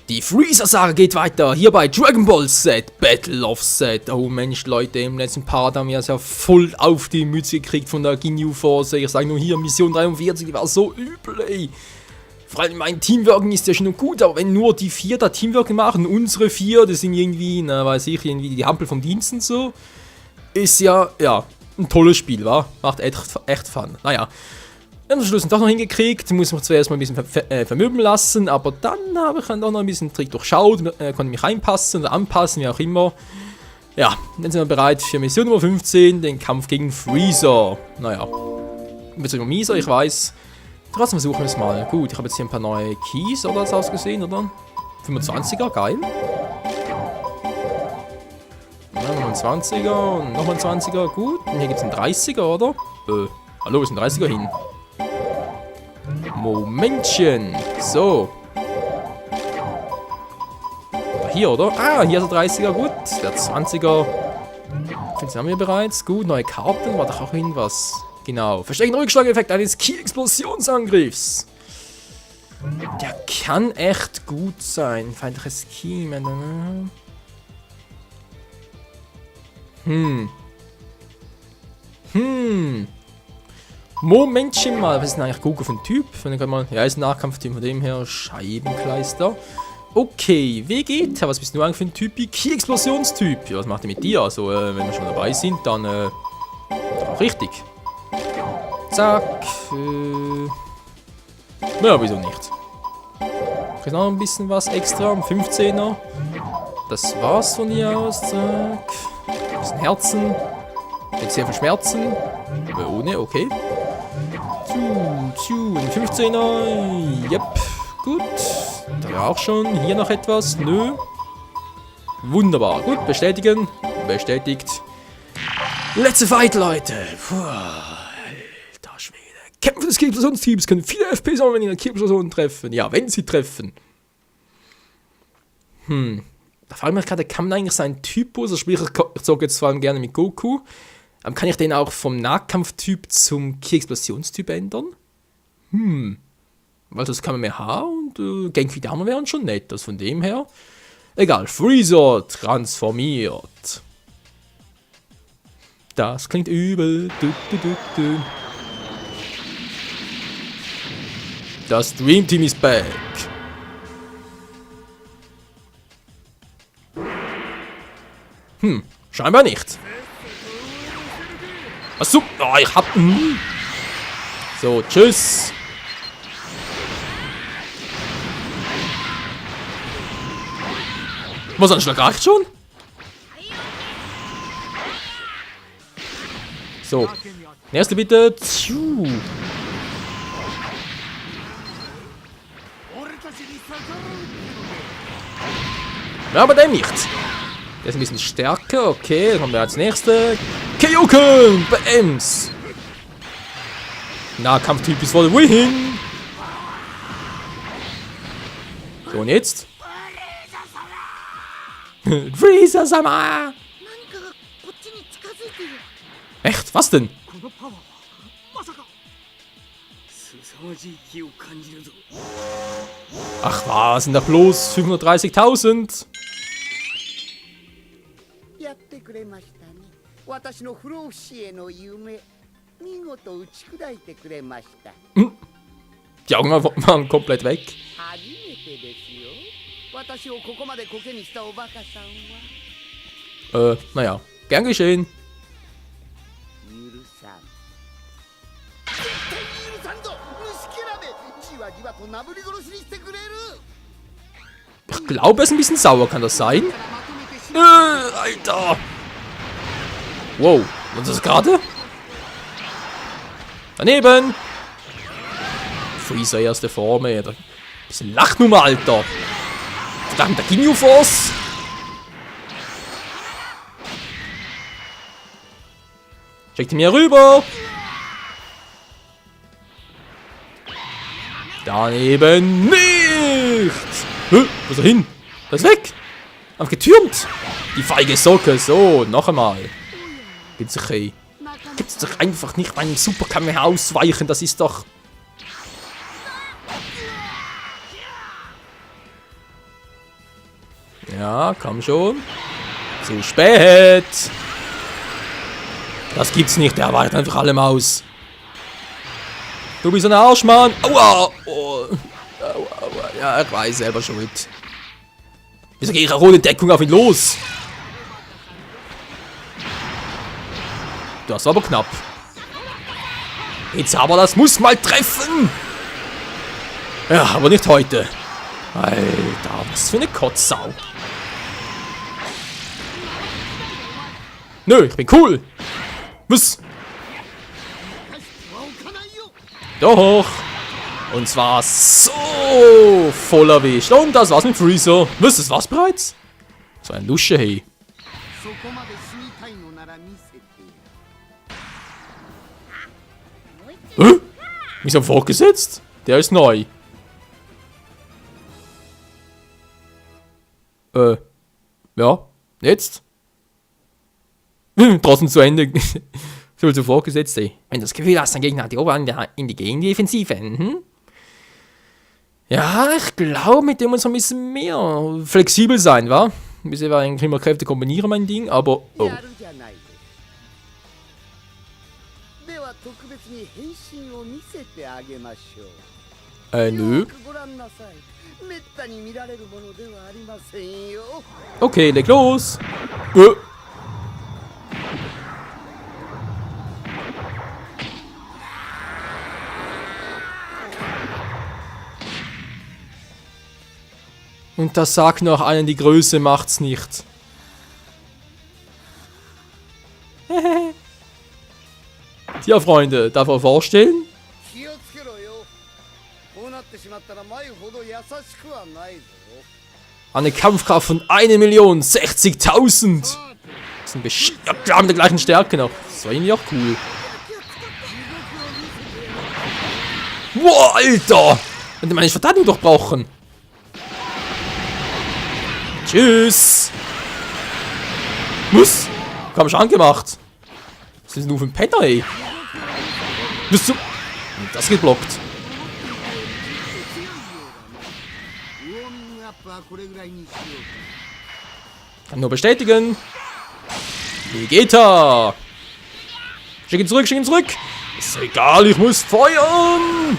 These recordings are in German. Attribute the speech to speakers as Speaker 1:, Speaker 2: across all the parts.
Speaker 1: Die Freezer-Saga geht weiter, hier bei Dragon Ball Z, Battle of Z. Oh Mensch, Leute, im letzten Part haben wir es ja voll auf die Mütze gekriegt von der Ginyu Force. Ich sage nur hier, Mission 43, die war so übel, ey. Vor allem mein Teamworking ist ja schon gut, aber wenn nur die 4 da Teamworking machen, unsere 4, das sind irgendwie, na weiß ich, irgendwie die Hampel vom Dienst und so, ist ja, ein tolles Spiel, wa? Macht echt Fun. Naja. Wir haben am Schluss doch noch hingekriegt, muss mich zuerst mal ein bisschen vermöbeln lassen, aber dann habe ich dann doch noch ein bisschen Trick durchschaut, konnte mich reinpassen oder anpassen, wie auch immer. Ja, dann sind wir bereit für Mission Nummer 15, den Kampf gegen Freezer. Naja, ein bisschen mieser, ich weiß. Trotzdem versuchen wir es mal. Gut, ich habe jetzt hier ein paar neue Keys, oder das ausgesehen, oder? 25er, geil. Ja, nochmal ein 20er und nochmal ein 20er, gut. Und hier gibt es einen 30er, oder? Hallo, wo ist ein 30er hin? Momentchen. So. Hier, oder? Ah, hier ist der 30er, gut. Der 20er. Den haben wir bereits. Gut, neue Karten. War doch auch irgendwas. Genau. Versteckten Rückschlageffekt eines Ki-Explosionsangriffs. Der kann echt gut sein. Feindliches Ki. Momentchen mal, was ist denn eigentlich Goku für ein Typ? Ja, ist ein Nahkampfteam, von dem her Scheibenkleister. Okay, Vegeta, was bist du eigentlich für ein Typ? Ki-Explosionstyp. Ja, was macht er mit dir? Also, wenn wir schon dabei sind, dann, auch richtig. Zack. Ja, wieso nicht? Krieg noch ein bisschen was extra, ein 15er. Das war's von hier aus, zack. Ein bisschen Herzen. Jetzt hier verschmerzen. Ohne, okay. Ein 15er. Yep. Gut. Da war auch schon. Hier noch etwas. Nö. Wunderbar. Gut, bestätigen. Bestätigt. Letzte Fight, Leute. Puh. Alter Schwede. Kämpfer des Ki-Explosionsteams können viele FP sammeln, wenn sie eine Ki-Explosion treffen. Ja, wenn sie treffen. Da frage ich mich gerade, kann man eigentlich seinen Typus, also sprich, ich zocke jetzt vor allem gerne mit Goku, kann ich den auch vom Nahkampftyp zum Ki-Explosionstyp ändern? Weil das kann man mehr haben und Genki Dama wären schon nett, das von dem her. Egal, Freezer transformiert. Das klingt übel. Das Dream Team ist back. Scheinbar nicht. Achso, oh, ich hab... So, tschüss. Was, ein Schlag reicht schon? So, erste bitte. Ja, aber der nicht. Der ist ein bisschen stärker, okay, dann haben wir als nächste. Kaioken! Bams! Nahkampftyp ist voll Win! So, und jetzt? Freezer-sama! Echt? Was denn? Ach was, sind da bloß 530.000?
Speaker 2: やってくれましたね。私の不老不死への夢、見事打ち砕いてくれました。
Speaker 1: Die Augen waren komplett weg.
Speaker 2: 初めてですよ。私をここまでコケにしたおバカさんは。
Speaker 1: naja, gern geschehen.
Speaker 2: 許さん。絶対に許さんぞ。虫けらめ、じわじわとなぶり殺しにしてくれる。
Speaker 1: Ich glaube, er ist ein bisschen sauer, kann das sein? Alter! Wow, was ist das gerade? Daneben! Freezer erste Form, ey. Bisschen Lachnummer, Alter! Verdammt, der Ginyu Force! Schickt ihn mir rüber! Daneben nicht! Wo ist er hin? Er ist weg! Einfach getürmt! Die feige Socke! So, noch einmal! Gibt's okay. Gibt's doch einfach nicht meinem Super Kamehameha ausweichen, das ist doch... Ja, komm schon. Zu spät. Das gibt's nicht, der weicht einfach allem aus. Du bist ein Arschmann. Aua. Oh. Aua. Ja, er weiß selber schuld. Wieso gehe ich eine rote Deckung auf ihn los? Das war aber knapp. Jetzt aber, das muss mal treffen. Ja, aber nicht heute. Alter, was für eine Kotzsau. Nö, ich bin cool. Was? Doch. Und zwar so voll erwischt. Und das war's mit Freezer. Was, das war's bereits? So ein Lusche, hey. Wieso vorgesetzt? Der ist neu. Ja. Jetzt? Trotzdem zu Ende. Soll so vorgesetzt sein. Wenn du das Gefühl hast, dein Gegner hat die Oberhand in die Gegendefensive. Ja, ich glaube, mit dem muss man ein bisschen mehr flexibel sein, wa? Ein bisschen eigentlich immer Kräfte kombinieren, mein Ding, aber. Oh. Nö. Okay, leg los. Und das sagt noch einen, die Größe macht's nicht. Tja, Freunde, darf ihr vorstellen? Eine Kampfkraft von 1.060.000. Das sind wir haben der gleichen Stärke noch. Das war irgendwie auch cool. Wow, Alter! Könnte meine Verteidigung doch brauchen. Tschüss! Was? Komm schon angemacht. Was ist denn nur für ein Penner, ey? Bist du. Das geht blockt. Kann nur bestätigen. Vegeta! Schick ihn zurück, schick ihn zurück! Ist egal, ich muss feuern!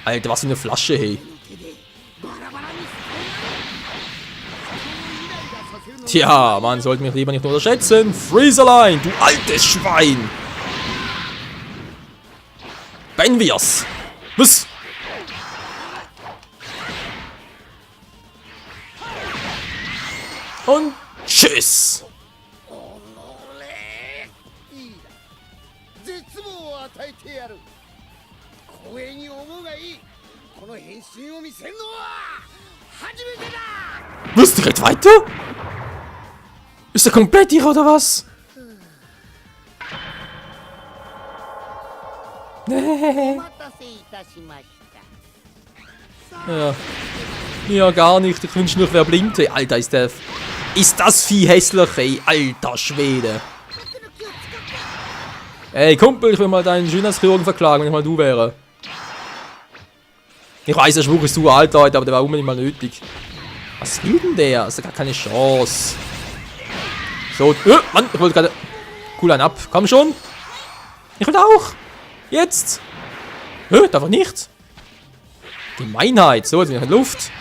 Speaker 1: Alter, was für eine Flasche, hey. Tja, man sollte mich lieber nicht unterschätzen. Freezerline, du altes Schwein! Beenden wir's! Was? Und tschüss! Was, direkt weiter? Ist er komplett hier oder was? Ja. Ja, gar nicht. Ich wünsche nur, wer blinkt. Ey, Alter, ist das Vieh hässlich, ey. Alter Schwede. Ey, Kumpel, ich will mal deinen Schönheitschirurgen verklagen, wenn ich mal du wäre. Ich weiß, der Spruch ist zu alt, Leute, aber der war unbedingt mal nötig. Was will denn der? Das ist gar keine Chance. So, Mann, ich wollte gerade... Cool, ein ab. Komm schon. Ich will auch. Jetzt. Darf er nicht? Gemeinheit. So, jetzt bin ich in der Luft. Jetzt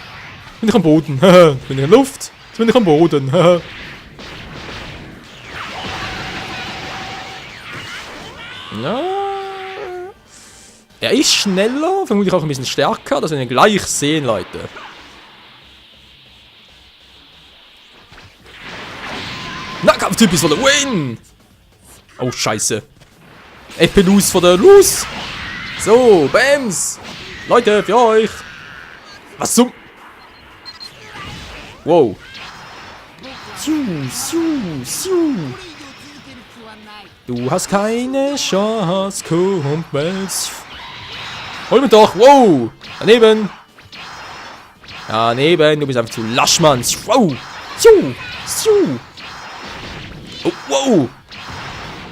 Speaker 1: bin ich am Boden. Jetzt bin ich in der Luft. Jetzt bin ich am Boden. Ja. Er ist schneller, vermutlich auch ein bisschen stärker. Das werden wir gleich sehen, Leute. Nahkampftyp ist für der Win! Oh, scheiße. Epilus für der Lose. So, Bams. Leute, für euch. Was zum... Wow. Du hast keine Chance, Kumpels. Hol mich doch. Wow. Daneben. Daneben. Du bist einfach zu lasch, Mann. Wow. Oh, wow.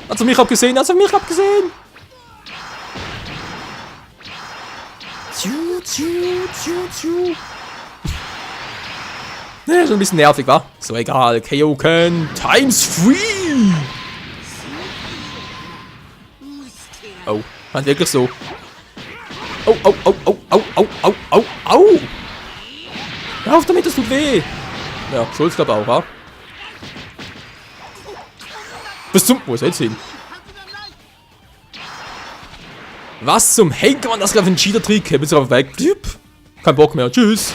Speaker 1: Hat's auf mich abgesehen? Hat's auf mich abgesehen? Ne, schon ein bisschen nervig, wa? So egal. Kaioken times 3! Oh, halt wirklich so. Au, au, au, au, au, au, au, au, au! Hör auf damit, das tut weh! Ja, Schulz glaube auch, wa? Was zum... Wo ist er jetzt hin? Was zum Henker, man, das glaube ich ein Cheater-Trick. Heb jetzt einfach weg. Kein Bock mehr. Tschüss.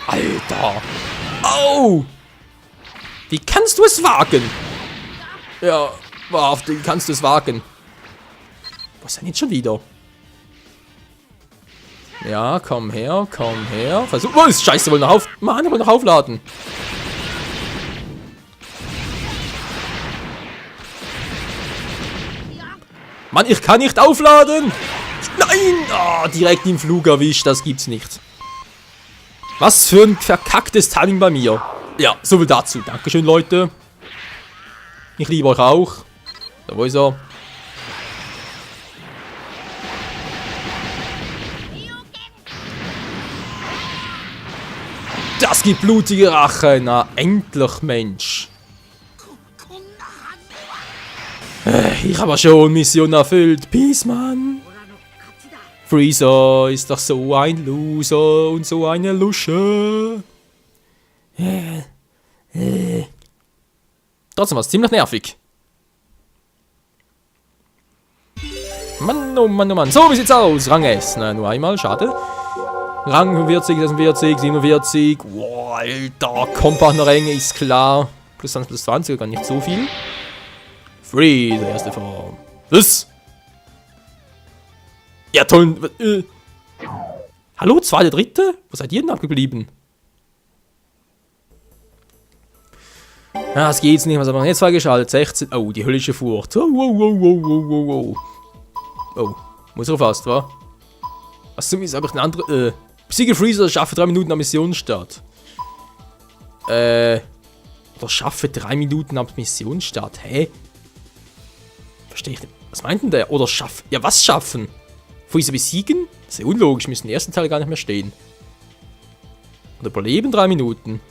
Speaker 1: Alter. Au! Wie kannst du es wagen? Ja, wahrhaft, wie kannst du es wagen? Was ist denn jetzt schon wieder? Ja, komm her, komm her. Versuch. Oh, ist scheiße, wohl noch auf. Mann, ich will noch aufladen. Mann, ich kann nicht aufladen! Nein! Oh, direkt im Flug erwischt, das gibt's nicht. Was für ein verkacktes Timing bei mir. Ja, soviel dazu. Dankeschön, Leute. Ich liebe euch auch. Da, wo ist er? Das gibt blutige Rache. Na, endlich, Mensch. Ich habe schon Mission erfüllt. Peace, Mann. Freezer ist doch so ein Loser und so eine Lusche. Trotzdem war es ziemlich nervig. Mann, oh Mann, oh Mann. So, wie sieht's aus? Rang S. Na, nur einmal, schade. Rang 45, 46, 47. Wow, Alter. Kompagnerränge ist klar. Plus 20, plus 20, gar nicht so viel. Free, der erste Form. Das. Ja, toll. Hallo, zweite, dritte? Wo seid ihr denn abgeblieben? Ja, es geht's nicht. Was haben wir jetzt freigeschaltet? 16. Oh, die höllische Furcht. Oh, oh, oh, oh, oh, oh, oh. Oh, muss er fast, wa? Was zum ist, habe ich eine andere. Besiege Freezer, schaffe 3 Minuten am Missionsstart. Oder schaffe 3 Minuten am Missionsstart. Hä? Verstehe ich nicht. Was meint denn der? Oder schaffen? Ja, was schaffen? Freezer besiegen? Das ist ja unlogisch. Müssen den ersten Teil gar nicht mehr stehen. Und überleben 3 Minuten.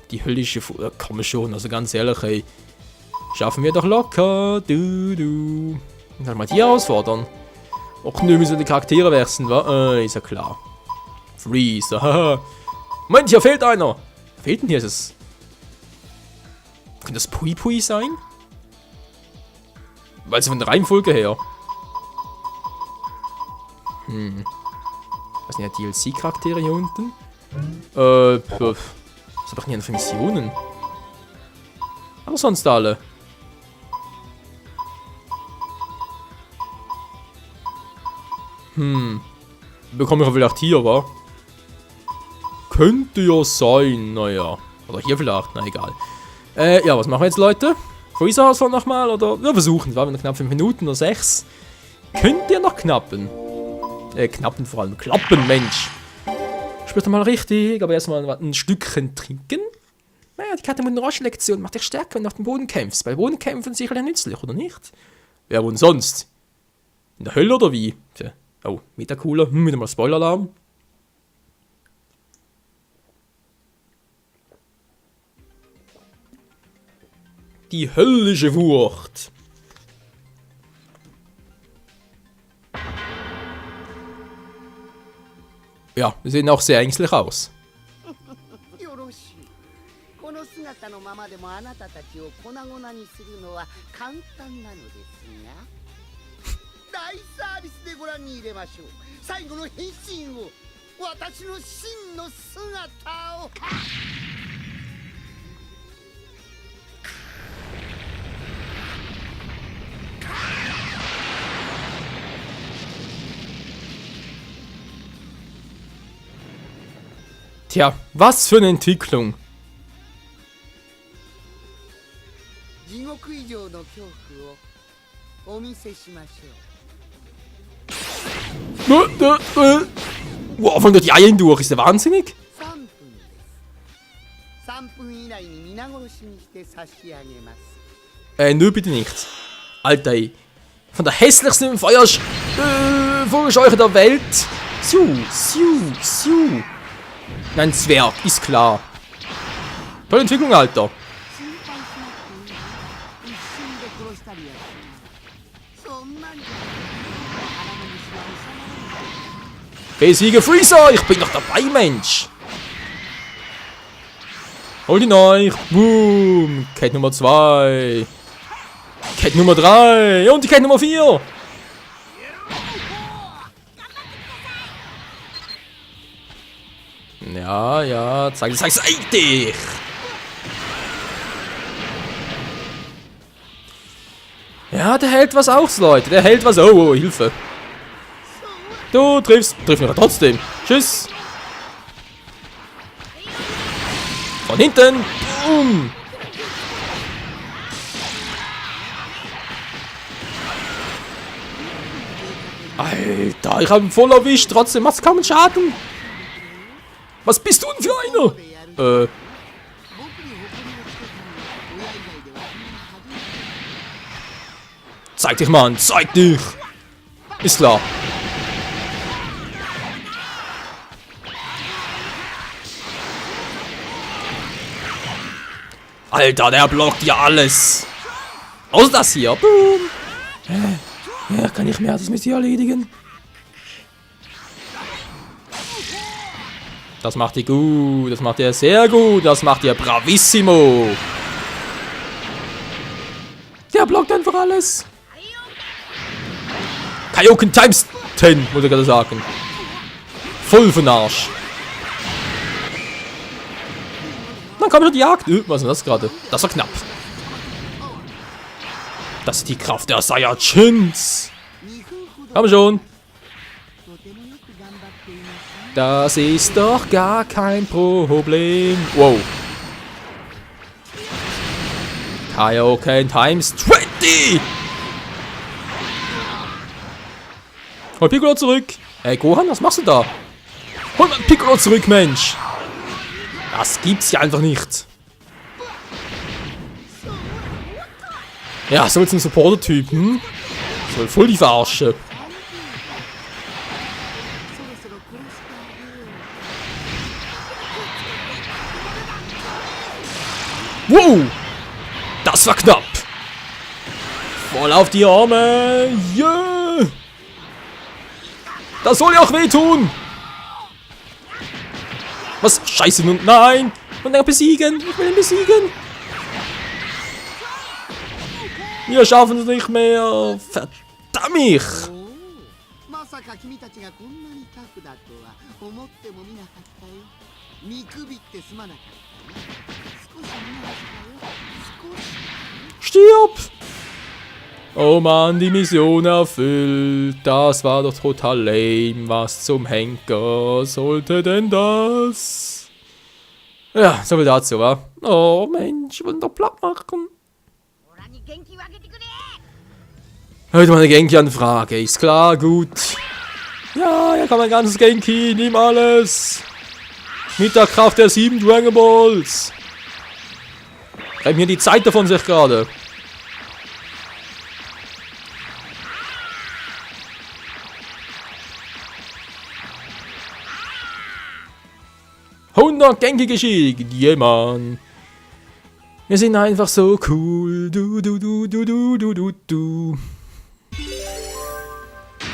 Speaker 1: Die höllische komm schon, also ganz ehrlich, ey. Schaffen wir doch locker. Du. Und dann mal die herausfordern. Och nö, müssen die Charaktere wechseln, wa? Ist ja klar. Freezer, haha. Moment, hier fehlt einer. Wer fehlt denn hier? Ist es. Könnte das Pui Pui sein? Weil sie von der Reihenfolge her. Was sind ja DLC-Charaktere hier unten? Was hab ich denn hier für Missionen? Aber sonst alle. Bekomme ich vielleicht hier, wa? Könnte ja sein, naja. Oder hier vielleicht, na egal. Ja, was machen wir jetzt, Leute? Freezer Ausfall nochmal, oder? Wir versuchen, wir haben noch knapp 5 Minuten oder 6. Könnt ihr noch knappen? Knappen vor allem. Klappen, Mensch. Spürt mal richtig, aber erstmal ein Stückchen trinken. Naja, die Katamonen-Roche-Lektion macht dich stärker, wenn du auf dem Boden kämpfst. Bei Bodenkämpfen sicherlich nützlich, oder nicht? Wer wohl sonst? In der Hölle oder wie? Tja. Oh, wieder cooler. Wieder mal Spoiler-Alarm. Die höllische Wucht. Ja, wir sehen auch sehr ängstlich aus.
Speaker 2: この姿のままでもあなたたちを粉々にするのは簡単なのですが大サービスでご覧に入れましょう。最後の変身を、私の真の姿を。
Speaker 1: Tja, was für eine Entwicklung.
Speaker 2: 地獄以上の恐怖をお見せしましょう。
Speaker 1: Wow, von dort die Eier hindurch, ist der wahnsinnig?
Speaker 2: 3分です。3分以内に皆殺しにして差し上げます。
Speaker 1: Nö, bitte nicht. Alter, ey. Von der hässlichsten Feuer... Vogelscheuche der Welt. Siu, siu, siu. Nein, Zwerg, ist klar. Tolle Entwicklung, Alter. Besiege Freezer, ich bin noch dabei, Mensch. Hol ihn euch. Boom. Kette Nummer 2. Kette Nummer 3. Und die Kette Nummer 4. Ja, ja. Zeig dich. Ja, der hält was aus, Leute. Der hält was. Oh, Hilfe. Du triffst mich aber trotzdem. Tschüss. Von hinten. Boom. Alter, ich habe ihn voll erwischt. Trotzdem macht's kaum einen Schaden. Was bist du denn für einer? Zeig dich, Mann. Zeig dich. Ist klar. Alter, der blockt ja alles. Außer das hier. Boom. Ja, kann ich mehr, das müsst ihr erledigen. Das macht ihr gut. Das macht ihr sehr gut. Das macht ihr bravissimo. Der blockt einfach alles. Kaioken times 10, muss ich gerade sagen. Voll von Arsch. Dann kommt schon die Jagd. Was ist das gerade? Das war knapp. Das ist die Kraft der Saiyajins. Komm schon. Das ist doch gar kein Problem. Wow. Kaioken times 20. Hol Piccolo zurück. Ey, Gohan, was machst du da? Hol mal Piccolo zurück, Mensch. Das gibt's ja einfach nicht. Ja, so jetzt ein Supporter-Typ, hm? Soll voll die Verarsche. Wow! Das war knapp. Voll auf die Arme. Yeah! Das soll ja auch wehtun. Was? Scheiße, nun, nein! Und er besiegen! Ich will ihn besiegen! Wir schaffen es nicht mehr! Verdammt mich! Stirb! Oh Mann, die Mission erfüllt. Das war doch total lame. Was zum Henker sollte denn das? Ja, so viel dazu, wa? Oh Mensch, ich wollte doch platt machen. Heute mal eine Genki-Anfrage. Ist klar, gut. Ja, hier kann mein ganzes Genki. Nimm alles. Mit der Kraft der 7 Dragon Balls. Greifen mir die Zeit davon sich gerade. Genki geschickt. Yeah, Mann. Wir sind einfach so cool. Du.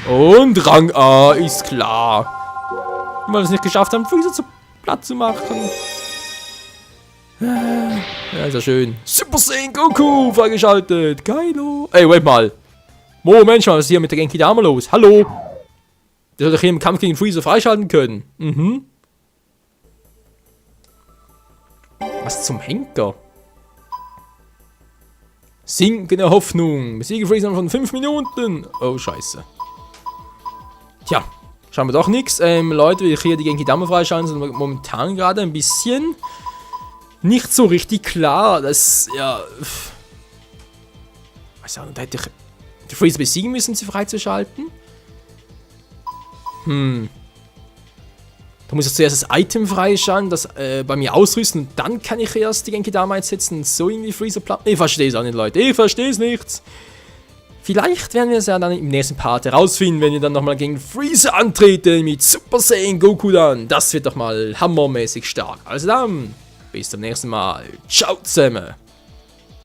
Speaker 1: Und Rang A ist klar. Weil wir es nicht geschafft haben, Freezer zu platt zu machen. Ja, ist ja schön. Super Saiyan Goku freigeschaltet. Geilo. Ey, wait mal. Moment mal, was ist hier mit der Genki Dama los? Hallo? Der soll doch hier im Kampf gegen Freezer freischalten können. Mhm. Was zum Henker? Sinkende Hoffnung. Besiege Freezer von 5 Minuten. Oh, scheiße. Tja, schauen wir doch nichts. Leute, wie ich hier die Genki Dama freischalten, sind momentan gerade ein bisschen nicht so richtig klar. Das, ja. Weiß ja, da hätte ich die Freezer besiegen müssen, sie freizuschalten. Da muss ich zuerst das Item freischalten, das bei mir ausrüsten und dann kann ich erst die Genki Dama einsetzen und so irgendwie Freezer platt. Ich verstehe es auch nicht, Leute. Ich verstehe es nicht. Vielleicht werden wir es ja dann im nächsten Part herausfinden, wenn wir dann nochmal gegen Freezer antreten mit Super Saiyan Goku dann. Das wird doch mal hammermäßig stark. Also dann, bis zum nächsten Mal. Ciao zusammen.